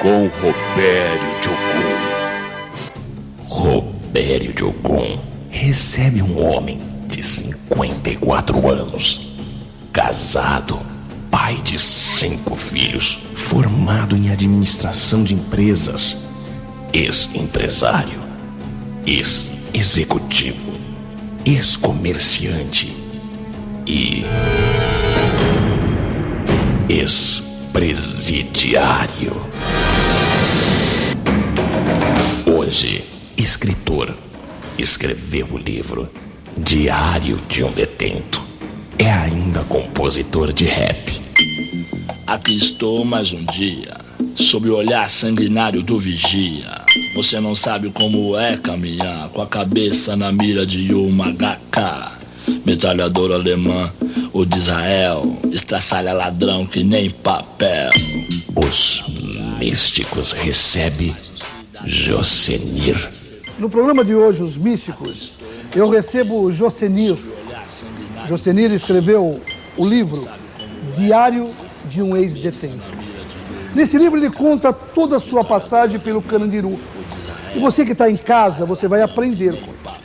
com Robério de Ogum. Robério de Ogum recebe um homem de 54 anos, casado, pai de 5 filhos, formado em administração de empresas, ex-empresário, ex-executivo, ex-comerciante e ex-presidiário. Hoje, escritor, escreveu o livro Diário de um Detento. É ainda compositor de rap. Aqui estou mais um dia, sob o olhar sanguinário do vigia. Você não sabe como é caminhar com a cabeça na mira de uma HK. Metralhador alemã, o de Israel, estraçalha ladrão que nem papel. Os místicos recebe Jocenir. No programa de hoje, Os Místicos, eu recebo o Jocenir. Jocenir escreveu o livro Diário de um Ex-Detento. Nesse livro ele conta toda a sua passagem pelo Carandiru. E você que está em casa, você vai aprender com isso.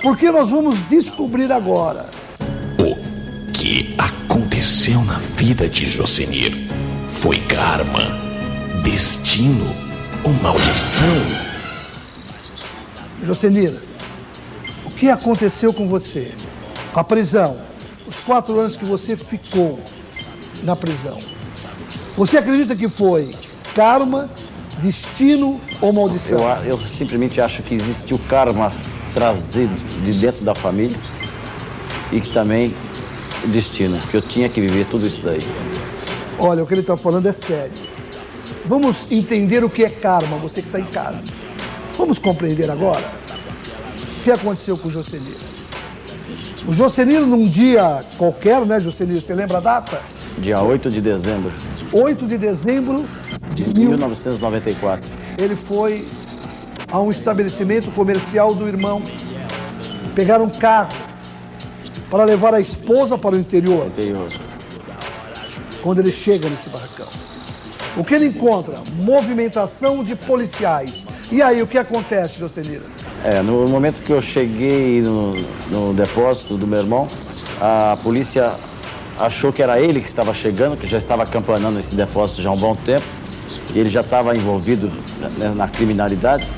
Porque nós vamos descobrir agora o que aconteceu na vida de Jocenir. Foi karma, destino ou maldição? Jocenir, o que aconteceu com você? A prisão, os 4 anos que você ficou na prisão. Você acredita que foi karma, destino ou maldição? Eu simplesmente acho que existiu karma trazido de dentro da família e que também destino, que eu tinha que viver tudo isso daí. Olha, o que ele está falando é sério. Vamos entender o que é karma, você que está em casa. Vamos compreender agora o que aconteceu com o Jocenir. O Jocenir, num dia qualquer, né, Jocenir? Você lembra a data? Dia 8 de dezembro. 8 de dezembro de 1994. Ele foi a um estabelecimento comercial do irmão. Pegaram um carro para levar a esposa para o interior. Quando ele chega nesse barracão, o que ele encontra? Movimentação de policiais. E aí, o que acontece, Jocenir? No momento que eu cheguei no depósito do meu irmão, a polícia achou que era ele que estava chegando, que já estava acampanando esse depósito já há um bom tempo, e ele já estava envolvido na criminalidade.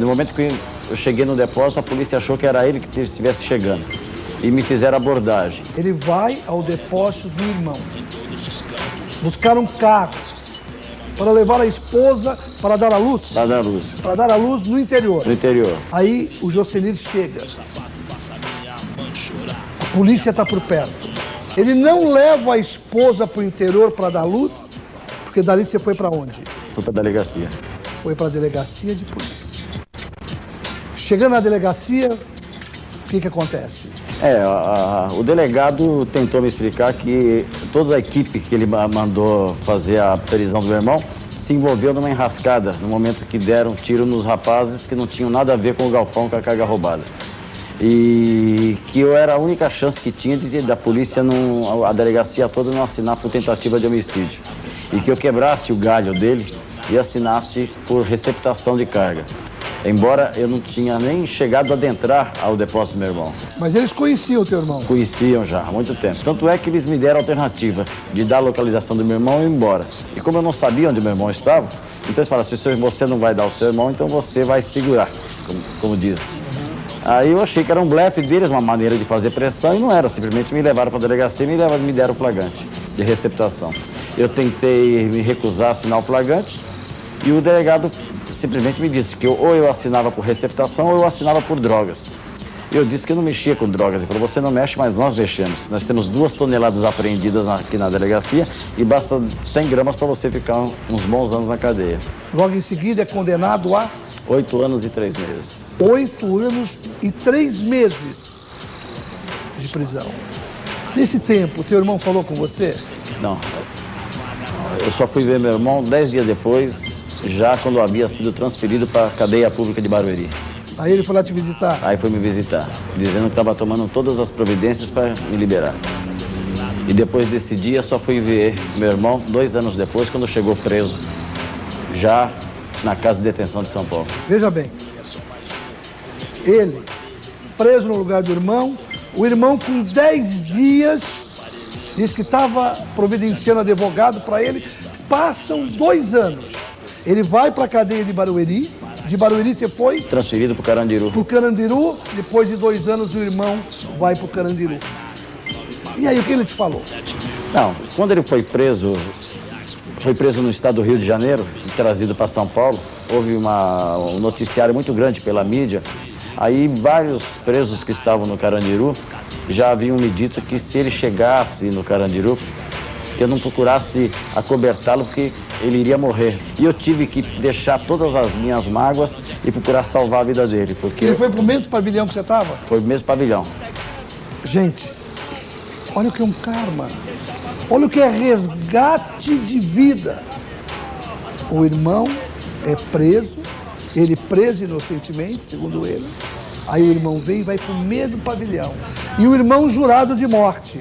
No momento que eu cheguei no depósito, a polícia achou que era ele que estivesse chegando, e me fizeram abordagem. Ele vai ao depósito do irmão, buscar um carro para levar a esposa para dar à luz? Para dar à luz. Para dar à luz no interior. No interior. Aí o Jocenir chega. A polícia está por perto. Ele não leva a esposa para o interior para dar luz, porque dali você foi para onde? Fui para a delegacia. Foi para a delegacia de polícia. Chegando na delegacia, o que acontece? O delegado tentou me explicar que toda a equipe que ele mandou fazer a prisão do meu irmão se envolveu numa enrascada no momento que deram tiro nos rapazes que não tinham nada a ver com o galpão, com a carga roubada. E que eu era a única chance que tinha da polícia, a delegacia toda, não assinar por tentativa de homicídio. E que eu quebrasse o galho dele e assinasse por receptação de carga. Embora eu não tinha nem chegado a adentrar ao depósito do meu irmão. Mas eles conheciam o teu irmão? Conheciam já, há muito tempo. Tanto é que eles me deram a alternativa de dar a localização do meu irmão e ir embora. E como eu não sabia onde meu irmão estava, então eles falaram, se você não vai dar o seu irmão, então você vai segurar, como diz. Aí eu achei que era um blefe deles, uma maneira de fazer pressão, e não era. Simplesmente me levaram para a delegacia e me deram o flagrante de receptação. Eu tentei me recusar a assinar o flagrante e o delegado simplesmente me disse que ou eu assinava por receptação ou eu assinava por drogas. Eu disse que eu não mexia com drogas. Ele falou, você não mexe, mas nós mexemos. Nós temos 2 toneladas apreendidas aqui na delegacia e basta 100 gramas para você ficar uns bons anos na cadeia. Logo em seguida é condenado a? 8 anos e 3 meses. 8 anos e 3 meses de prisão. Nesse tempo, teu irmão falou com você? Não. Eu só fui ver meu irmão 10 dias depois, já quando havia sido transferido para a cadeia pública de Barueri. Aí ele foi lá te visitar? Aí foi me visitar, dizendo que estava tomando todas as providências para me liberar. E depois desse dia, só fui ver meu irmão 2 anos depois, quando chegou preso já na Casa de Detenção de São Paulo. Veja bem, ele preso no lugar do irmão, o irmão com 10 dias diz que estava providenciando advogado para ele. Passam 2 anos. Ele vai para a cadeia de Barueri você foi? Transferido para o Carandiru. Para o Carandiru, depois de 2 anos o irmão vai para o Carandiru. E aí, o que ele te falou? Não, quando ele foi preso no estado do Rio de Janeiro e trazido para São Paulo, houve um noticiário muito grande pela mídia. Aí vários presos que estavam no Carandiru já haviam me dito que se ele chegasse no Carandiru, que eu não procurasse acobertá-lo porque ele iria morrer. E eu tive que deixar todas as minhas mágoas e procurar salvar a vida dele, porque... Ele foi pro mesmo pavilhão que você estava? Foi o mesmo pavilhão. Gente, olha o que é um karma. Olha o que é resgate de vida. O irmão é preso, ele preso inocentemente, segundo ele. Aí o irmão vem e vai pro mesmo pavilhão. E o irmão jurado de morte.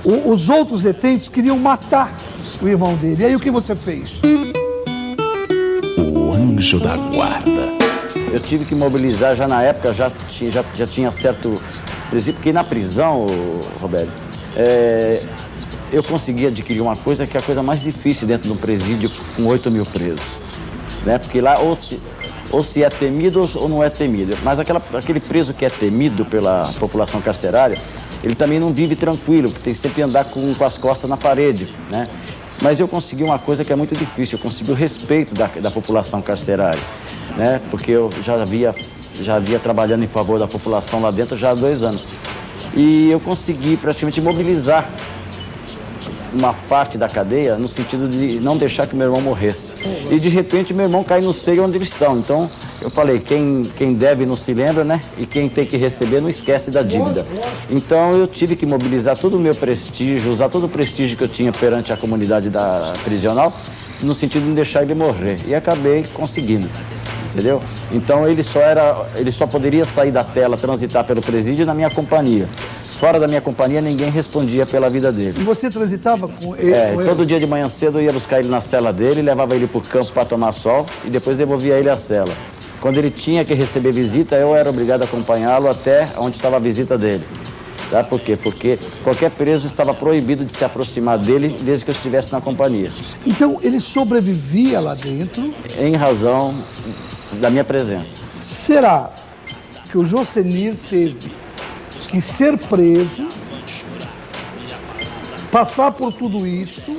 Os outros detentos queriam matar o irmão dele. E aí o que você fez? O anjo da guarda. Eu tive que mobilizar já na época, já tinha certo princípio, porque na prisão, Roberto, eu consegui adquirir uma coisa que é a coisa mais difícil dentro de um presídio com 8 mil presos. Né? Porque lá ou se é temido ou não é temido. Mas aquele preso que é temido pela população carcerária, ele também não vive tranquilo, porque tem que sempre andar com as costas na parede, né? Mas eu consegui uma coisa que é muito difícil, eu consegui o respeito da população carcerária, né? Porque eu já havia trabalhando em favor da população lá dentro já há 2 anos. E eu consegui praticamente mobilizar uma parte da cadeia no sentido de não deixar que meu irmão morresse. E de repente meu irmão cai no seio onde eles estão. Então eu falei, quem deve não se lembra, né? E quem tem que receber não esquece da dívida. Então eu tive que mobilizar todo o meu prestígio, usar todo o prestígio que eu tinha perante a comunidade prisional, no sentido de não deixar ele morrer. E acabei conseguindo. Entendeu? Então ele só poderia sair da tela, transitar pelo presídio na minha companhia. Fora da minha companhia, ninguém respondia pela vida dele. E você transitava com ele? Todo dia de manhã cedo eu ia buscar ele na cela dele, levava ele para o campo para tomar sol e depois devolvia ele à cela. Quando ele tinha que receber visita, eu era obrigado a acompanhá-lo até onde estava a visita dele. Tá? Por quê? Porque qualquer preso estava proibido de se aproximar dele desde que eu estivesse na companhia. Então ele sobrevivia lá dentro? Em razão da minha presença. Será que o Jocenir teve que ser preso, passar por tudo isto,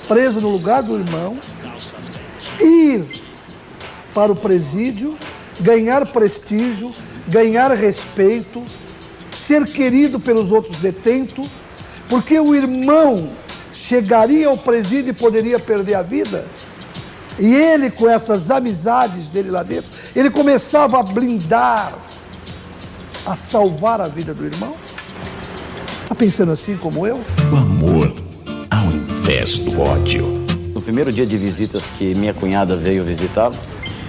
preso no lugar do irmão, ir para o presídio, ganhar prestígio, ganhar respeito, ser querido pelos outros detentos, porque o irmão chegaria ao presídio e poderia perder a vida? E ele, com essas amizades dele lá dentro, ele começava a blindar, a salvar a vida do irmão? Tá pensando assim como eu? O amor ao invés do ódio. No primeiro dia de visitas que minha cunhada veio visitá-lo,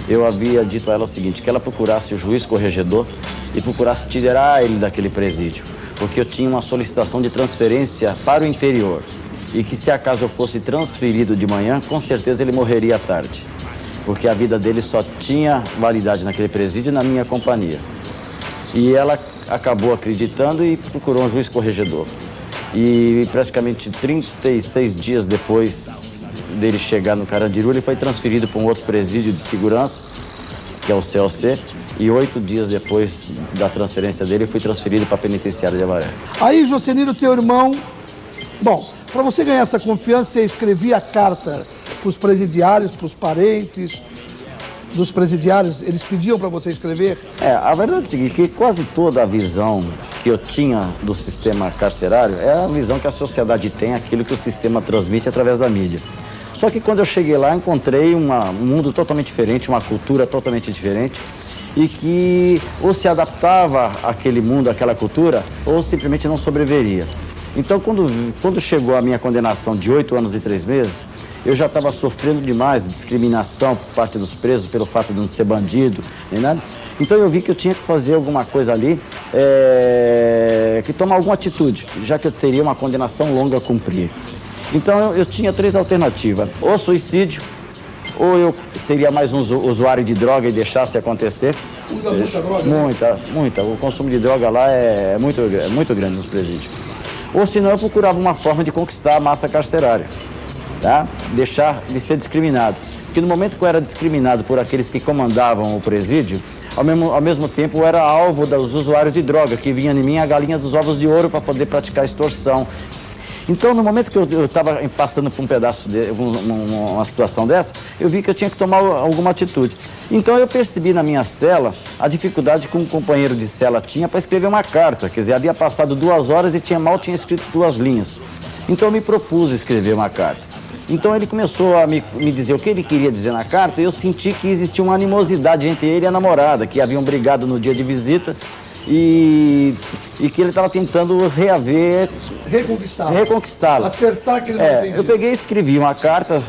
eu havia dito a ela o seguinte, que ela procurasse o juiz corregedor e procurasse tirar ele daquele presídio, porque eu tinha uma solicitação de transferência para o interior e que se acaso eu fosse transferido de manhã, com certeza ele morreria à tarde, porque a vida dele só tinha validade naquele presídio na minha companhia. E ela acabou acreditando e procurou um juiz corregedor. E praticamente 36 dias depois dele chegar no Carandiru, ele foi transferido para um outro presídio de segurança, que é o COC, e 8 dias depois da transferência dele, foi transferido para a penitenciária de Avaré. Aí, Jocenir, o teu irmão... Bom, para você ganhar essa confiança, você escrevia carta para os presidiários, para os parentes dos presidiários, eles pediam para você escrever? A verdade é o seguinte, que quase toda a visão que eu tinha do sistema carcerário é a visão que a sociedade tem, aquilo que o sistema transmite através da mídia. Só que quando eu cheguei lá, encontrei um mundo totalmente diferente, uma cultura totalmente diferente, e que ou se adaptava àquele mundo, àquela cultura, ou simplesmente não sobreviveria. Então, quando chegou a minha condenação de 8 anos e 3 meses, eu já estava sofrendo demais discriminação por parte dos presos pelo fato de não ser bandido, nem nada. Então eu vi que eu tinha que fazer alguma coisa ali, que tomar alguma atitude, já que eu teria uma condenação longa a cumprir. Então eu tinha 3 alternativas, ou suicídio, ou eu seria mais um usuário de droga e deixasse acontecer. Usa muita droga? Muita. O consumo de droga lá é muito grande nos presídios. Ou senão eu procurava uma forma de conquistar a massa carcerária, tá? Deixar de ser discriminado. Porque no momento que eu era discriminado por aqueles que comandavam o presídio, ao mesmo tempo eu era alvo dos usuários de droga, que vinha em mim a galinha dos ovos de ouro para poder praticar extorsão. Então, no momento que eu estava passando por um pedaço, uma situação dessa, eu vi que eu tinha que tomar alguma atitude. Então, eu percebi na minha cela a dificuldade que um companheiro de cela tinha para escrever uma carta. Quer dizer, havia passado 2 horas e mal tinha escrito 2 linhas. Então, eu me propus escrever uma carta. Então, ele começou a me dizer o que ele queria dizer na carta, e eu senti que existia uma animosidade entre ele e a namorada, que haviam brigado no dia de visita, e que ele estava tentando reconquistá-la. Acertar aquele não entendido. Eu peguei e escrevi uma carta,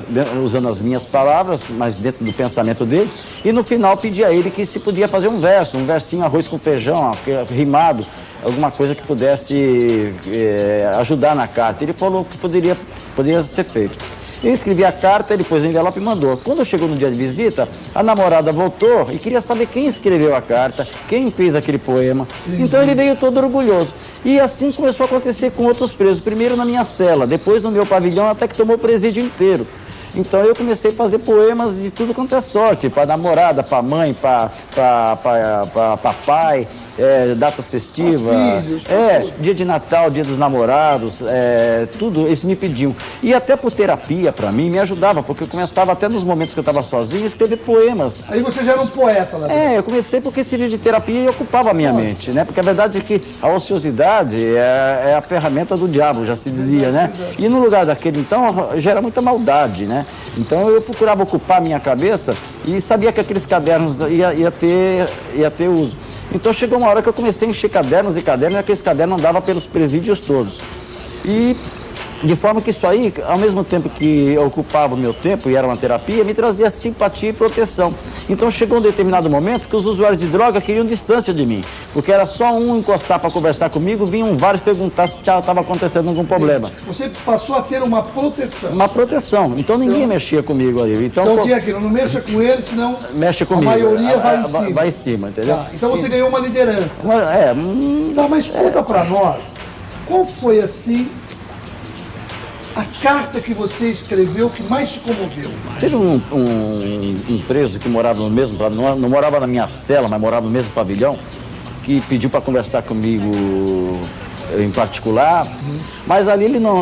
usando as minhas palavras, mas dentro do pensamento dele, e no final pedi a ele que se podia fazer um versinho, arroz com feijão, rimado, alguma coisa que pudesse ajudar na carta. Ele falou que poderia ser feito. Eu escrevi a carta, ele pôs o envelope e mandou. Quando chegou no dia de visita, a namorada voltou e queria saber quem escreveu a carta, quem fez aquele poema. Então ele veio todo orgulhoso. E assim começou a acontecer com outros presos. Primeiro na minha cela, depois no meu pavilhão, até que tomou o presídio inteiro. Então eu comecei a fazer poemas de tudo quanto é sorte, para namorada, para mãe, para papai, datas festivas, dia de Natal, dia dos namorados, tudo eles me pediam. E até por terapia, para mim, me ajudava, porque eu começava até nos momentos que eu estava sozinho a escrever poemas. Aí você já era um poeta lá dentro. Eu comecei porque esse livro de terapia ocupava a minha mente, né? Porque a verdade é que a ociosidade é a ferramenta do diabo, já se dizia, né? E no lugar daquele, então, gera muita maldade, né? Então eu procurava ocupar a minha cabeça e sabia que aqueles cadernos ia ter uso. Então chegou uma hora que eu comecei a encher cadernos e aqueles cadernos andavam pelos presídios todos. E de forma que isso aí, ao mesmo tempo que ocupava o meu tempo e era uma terapia, me trazia simpatia e proteção. Então chegou um determinado momento que os usuários de droga queriam distância de mim, porque era só um encostar para conversar comigo, vinham vários perguntar se estava acontecendo algum problema. Você passou a ter uma proteção. Uma proteção. Então ninguém mexia comigo ali. Então tinha aquilo, não mexa com ele, senão mexe comigo. A maioria vai em cima. Vai em cima, entendeu? Então você ganhou uma liderança. Mas conta para nós, qual foi assim a carta que você escreveu que mais te comoveu? Teve um preso que morava no mesmo, não morava na minha cela, mas morava no mesmo pavilhão, que pediu para conversar comigo em particular, mas ali ele não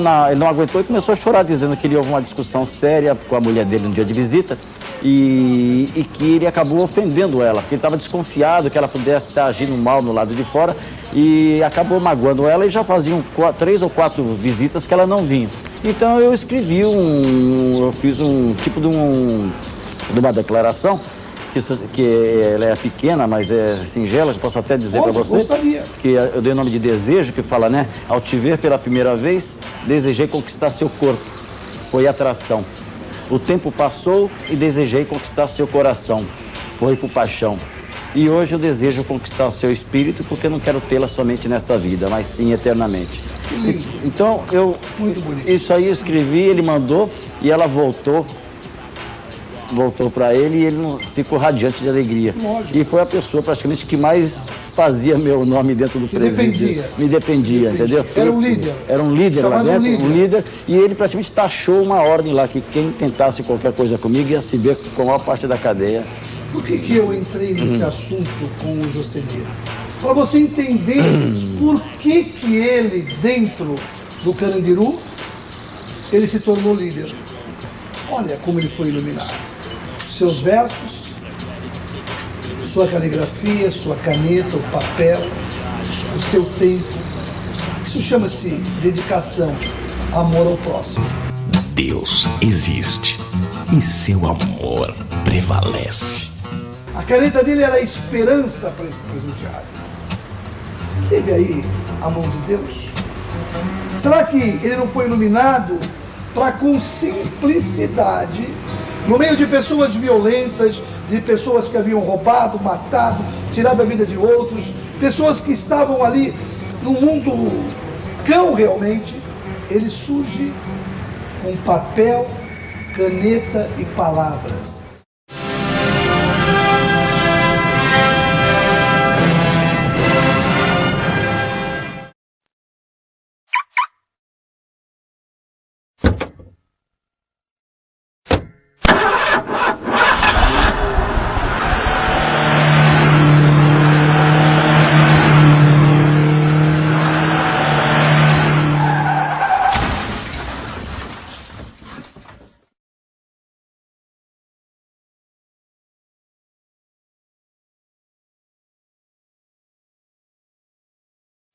aguentou e começou a chorar, dizendo que ele houve uma discussão séria com a mulher dele no dia de visita e que ele acabou ofendendo ela, porque ele estava desconfiado que ela pudesse estar agindo mal no lado de fora e acabou magoando ela, e já faziam 3 ou 4 visitas que ela não vinha. Então eu escrevi eu fiz um tipo de uma declaração, que ela é pequena, mas é singela, que posso até dizer para você. Gostaria. Que eu dei o nome de Desejo, que fala, né? Ao te ver pela primeira vez, desejei conquistar seu corpo. Foi atração. O tempo passou e desejei conquistar seu coração. Foi por paixão. E hoje eu desejo conquistar o seu espírito, porque não quero tê-la somente nesta vida, mas sim eternamente. Então, muito bonito. Isso aí eu escrevi, ele mandou e ela voltou para ele e ele ficou radiante de alegria. Lógico. E foi a pessoa praticamente que mais fazia meu nome dentro do presídio. Me defendia, entendeu? Era um líder. Era um líder lá Chamado dentro, um líder, e ele praticamente taxou uma ordem lá, que quem tentasse qualquer coisa comigo ia se ver com a maior parte da cadeia. Por que eu entrei nesse assunto com o Jocenir? Para você entender por que ele, dentro do Carandiru, ele se tornou líder. Olha como ele foi iluminado. Seus versos, sua caligrafia, sua caneta, o papel, o seu tempo. Isso chama-se dedicação, amor ao próximo. Deus existe e seu amor prevalece. A caneta dele era a esperança para esse presidiário. Teve aí a mão de Deus? Será que ele não foi iluminado para, com simplicidade, no meio de pessoas violentas, de pessoas que haviam roubado, matado, tirado a vida de outros, pessoas que estavam ali no mundo cão realmente, ele surge com papel, caneta e palavras.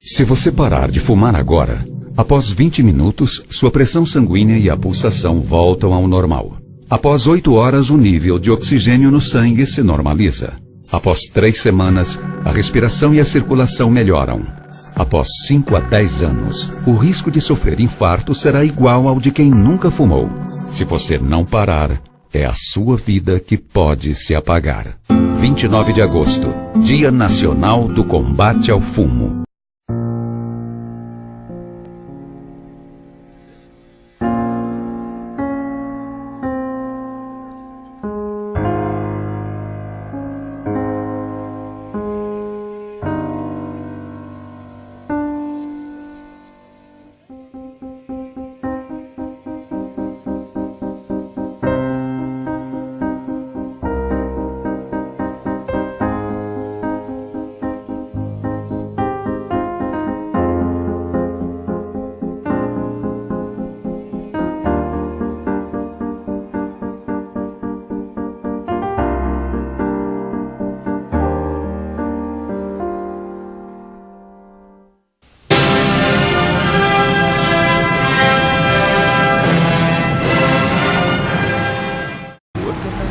Se você parar de fumar agora, após 20 minutos, sua pressão sanguínea e a pulsação voltam ao normal. Após 8 horas, o nível de oxigênio no sangue se normaliza. Após 3 semanas, a respiração e a circulação melhoram. Após 5 a 10 anos, o risco de sofrer infarto será igual ao de quem nunca fumou. Se você não parar, é a sua vida que pode se apagar. 29 de agosto, Dia Nacional do Combate ao Fumo.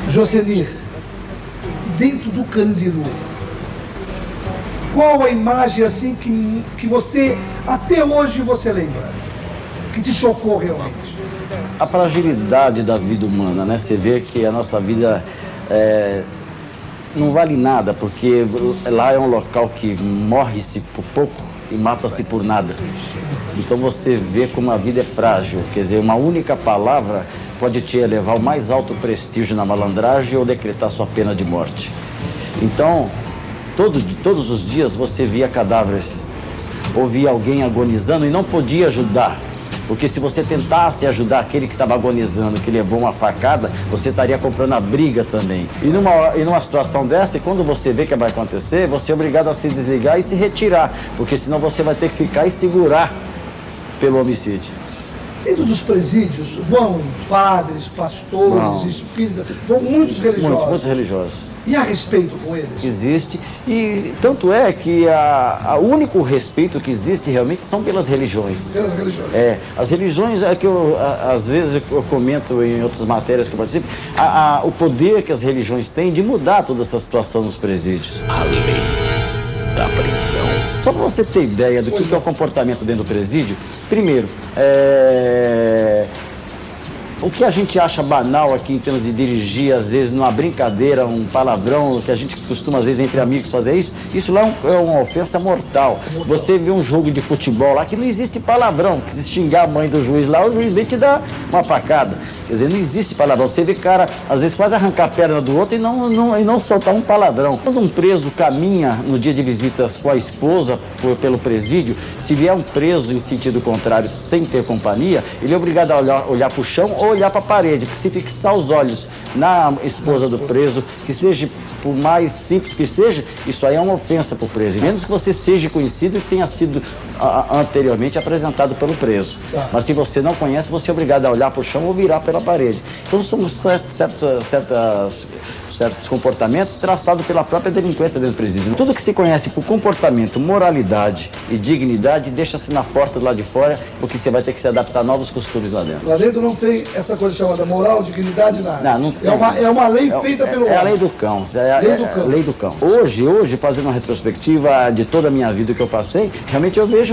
Jocenir, dentro do Carandiru, qual a imagem assim que você, até hoje você lembra? Que te chocou realmente? A fragilidade da vida humana, né? Você vê que a nossa vida não vale nada, porque lá é um local que morre-se por pouco e mata-se por nada. Então você vê como a vida é frágil, quer dizer, uma única palavra pode te elevar ao mais alto prestígio na malandragem ou decretar sua pena de morte. Então, todos os dias você via cadáveres, ouvia alguém agonizando e não podia ajudar. Porque se você tentasse ajudar aquele que estava agonizando, que levou uma facada, você estaria comprando a briga também. E numa situação dessa, quando você vê que vai acontecer, você é obrigado a se desligar e se retirar. Porque senão você vai ter que ficar e segurar pelo homicídio. Dentro dos presídios vão padres, pastores, espíritas, vão muitos religiosos. Muitos religiosos. E há respeito com eles? Existe, e tanto é que o único respeito que existe realmente são pelas religiões. Pelas religiões. As religiões é que às vezes eu comento em outras matérias que eu participo, o poder que as religiões têm de mudar toda essa situação nos presídios. A lei da prisão. Só para você ter ideia do que é o comportamento dentro do presídio, primeiro, o que a gente acha banal aqui em termos de dirigir, às vezes, numa brincadeira, um palavrão, que a gente costuma, às vezes, entre amigos fazer isso lá é uma ofensa mortal. Você vê um jogo de futebol lá que não existe palavrão, que se xingar a mãe do juiz lá, o juiz vem te dar uma facada. Quer dizer, não existe palavrão. Você vê cara, às vezes, quase arrancar a perna do outro e não soltar um palavrão. Quando um preso caminha no dia de visitas com a esposa pelo presídio, se vier um preso em sentido contrário, sem ter companhia, ele é obrigado a olhar para o chão ou olhar para a parede, porque se fixar os olhos na esposa do preso, que seja, por mais simples que seja, isso aí é uma ofensa para o preso. Menos que você seja conhecido e tenha sido anteriormente apresentado pelo preso. Mas se você não conhece, você é obrigado a olhar para o chão ou virar pela parede. Então são certos comportamentos traçados pela própria delinquência dentro do presídio. Tudo que se conhece por comportamento, moralidade e dignidade, deixa-se na porta do lado de fora, porque você vai ter que se adaptar a novos costumes lá dentro. Lá dentro não tem essa coisa chamada moral, dignidade, nada. Não tem. É uma lei feita pelo homem. É a lei do cão. Lei do cão. Hoje, fazendo uma retrospectiva de toda a minha vida que eu passei, realmente eu vejo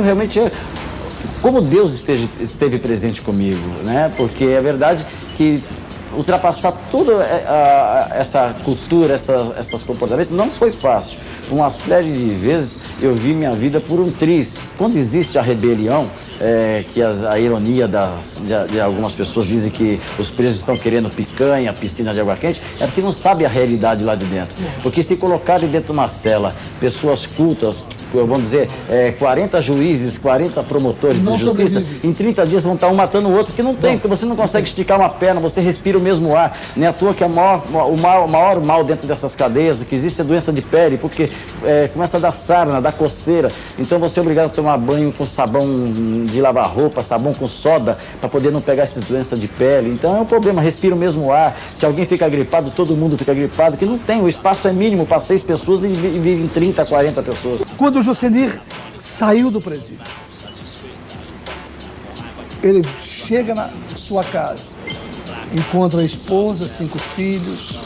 como Deus esteve presente comigo, né? Porque é verdade que ultrapassar toda essa cultura, esses comportamentos, não foi fácil. Uma série de vezes eu vi minha vida por um triz. Quando existe a rebelião, que a ironia de algumas pessoas dizem que os presos estão querendo picanha, piscina de água quente, é porque não sabe a realidade lá de dentro. Porque se colocarem dentro de uma cela pessoas cultas, vamos dizer, 40 juízes, 40 promotores de justiça, em 30 dias vão estar um matando o outro, porque não tem, porque você não consegue esticar uma perna, você respira o mesmo ar. Nem à toa que o maior mal dentro dessas cadeias que existe é doença de pele, porque começa a dar sarna, dar coceira. Então você é obrigado a tomar banho com sabão de lavar roupa, sabão com soda, para poder não pegar essas doenças de pele. Então é um problema, respira o mesmo ar. Se alguém fica gripado, todo mundo fica gripado, que não tem, o espaço é mínimo para 6 pessoas e vivem 30, 40 pessoas. Quando o Jocenir saiu do presídio. Ele chega na sua casa, encontra a esposa, 5 filhos,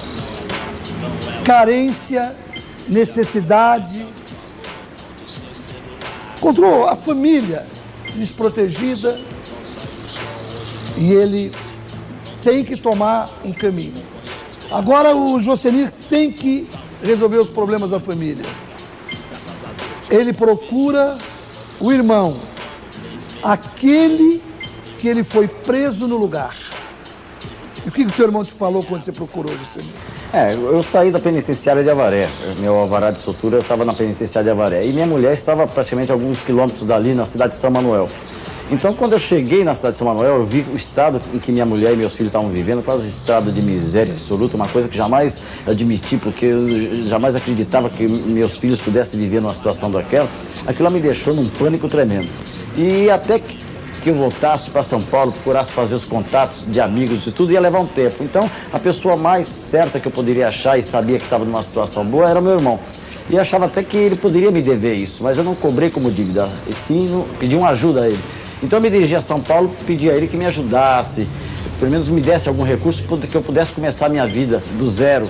carência, necessidade, encontrou a família desprotegida e ele tem que tomar um caminho. Agora o Jocenir tem que resolver os problemas da família. Ele procura o irmão, aquele que ele foi preso no lugar. E o que o teu irmão te falou quando você procurou, Jocenir? Eu saí da penitenciária de Avaré. Meu alvará de soltura, eu estava na penitenciária de Avaré. E minha mulher estava praticamente a alguns quilômetros dali, na cidade de São Manuel. Então, quando eu cheguei na cidade de São Manuel, eu vi o estado em que minha mulher e meus filhos estavam vivendo, quase estado de miséria absoluta, uma coisa que jamais admiti, porque eu jamais acreditava que meus filhos pudessem viver numa situação daquela. Aquilo me deixou num pânico tremendo. E até que eu voltasse para São Paulo, procurasse fazer os contatos de amigos e tudo, ia levar um tempo. Então, a pessoa mais certa que eu poderia achar e sabia que estava numa situação boa era meu irmão. E achava até que ele poderia me dever isso, mas eu não cobrei como dívida, e sim pedi uma ajuda a ele. Então eu me dirigi a São Paulo, pedi a ele que me ajudasse, pelo menos me desse algum recurso que eu pudesse começar a minha vida do zero,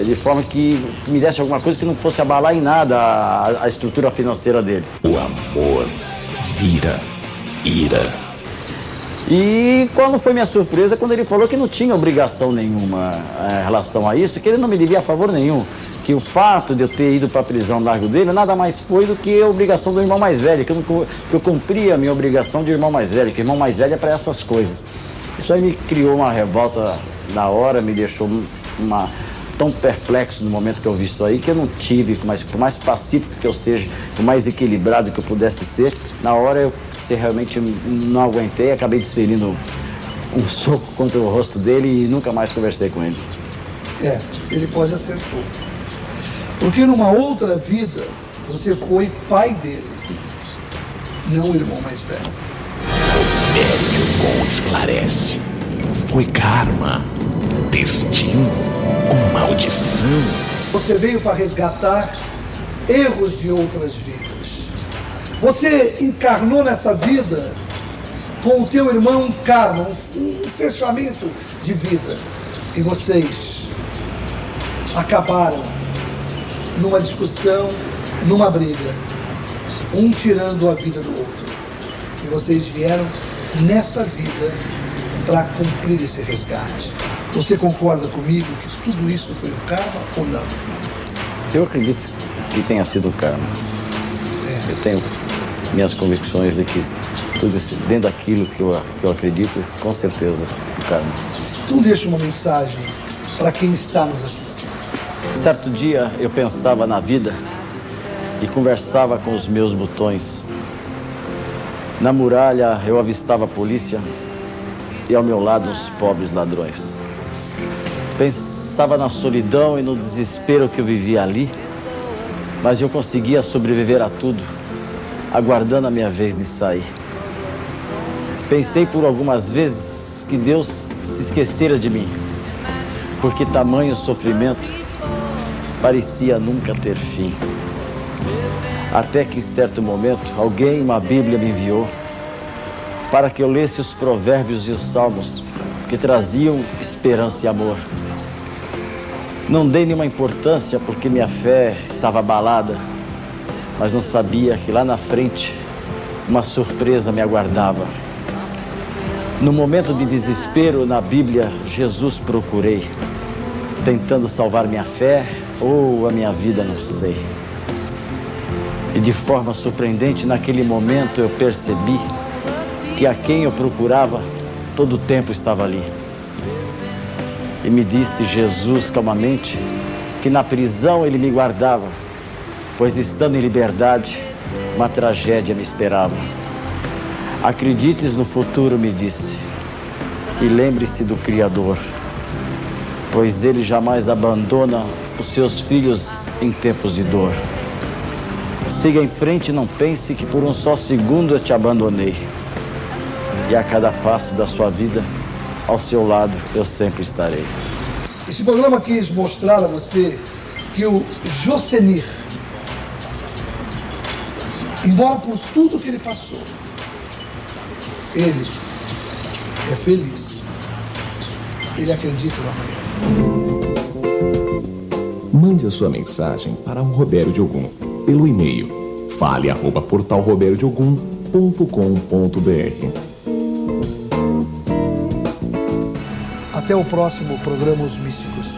de forma que me desse alguma coisa que não fosse abalar em nada a estrutura financeira dele. O amor vira ira. E qual não foi minha surpresa quando ele falou que não tinha obrigação nenhuma em relação a isso, que ele não me devia favor nenhum, que o fato de eu ter ido para a prisão no largo dele nada mais foi do que a obrigação do irmão mais velho, que eu cumpria a minha obrigação de irmão mais velho, que irmão mais velho é para essas coisas. Isso aí me criou uma revolta na hora, me deixou tão perplexo no momento que eu vi isso aí, que eu não tive, mas por mais pacífico que eu seja, por mais equilibrado que eu pudesse ser, na hora eu realmente não aguentei, acabei desferindo um soco contra o rosto dele e nunca mais conversei com ele. Ele quase acertou. Porque numa outra vida, você foi pai dele, não o irmão mais velho. O médium bom esclarece. Foi karma, destino ou maldição? Você veio para resgatar erros de outras vidas. Você encarnou nessa vida com o teu irmão um karma, um fechamento de vida. E vocês acabaram numa discussão, numa briga, um tirando a vida do outro. E vocês vieram nesta vida para cumprir esse resgate. Você concorda comigo que tudo isso foi um karma ou não? Eu acredito que tenha sido karma. Eu tenho minhas convicções de que tudo isso, dentro daquilo que eu acredito, com certeza, o karma. Então deixa uma mensagem para quem está nos assistindo. Certo dia eu pensava na vida e conversava com os meus botões. Na muralha eu avistava a polícia e ao meu lado uns pobres ladrões. Pensava na solidão e no desespero que eu vivia ali, mas eu conseguia sobreviver a tudo, aguardando a minha vez de sair. Pensei por algumas vezes que Deus se esquecera de mim, porque tamanho sofrimento parecia nunca ter fim. Até que em certo momento alguém uma Bíblia me enviou para que eu lesse os provérbios e os salmos que traziam esperança e amor. Não dei nenhuma importância porque minha fé estava abalada, mas não sabia que lá na frente uma surpresa me aguardava. No momento de desespero na Bíblia, Jesus procurei, tentando salvar minha fé ou a minha vida, não sei. E de forma surpreendente, naquele momento eu percebi que a quem eu procurava, todo o tempo estava ali. E me disse Jesus calmamente que na prisão ele me guardava, pois estando em liberdade, uma tragédia me esperava. Acredites no futuro, me disse, e lembre-se do Criador, pois ele jamais abandona os seus filhos em tempos de dor. Siga em frente e não pense que por um só segundo eu te abandonei. E a cada passo da sua vida, ao seu lado, eu sempre estarei. Esse programa quis mostrar a você que o Jocenir embora por tudo que ele passou, ele é feliz. Ele acredita no amanhã. Mande a sua mensagem para o Robério de Ogum pelo e-mail fale@portalroberiodeogum.com.br. Até o próximo programa Os Místicos.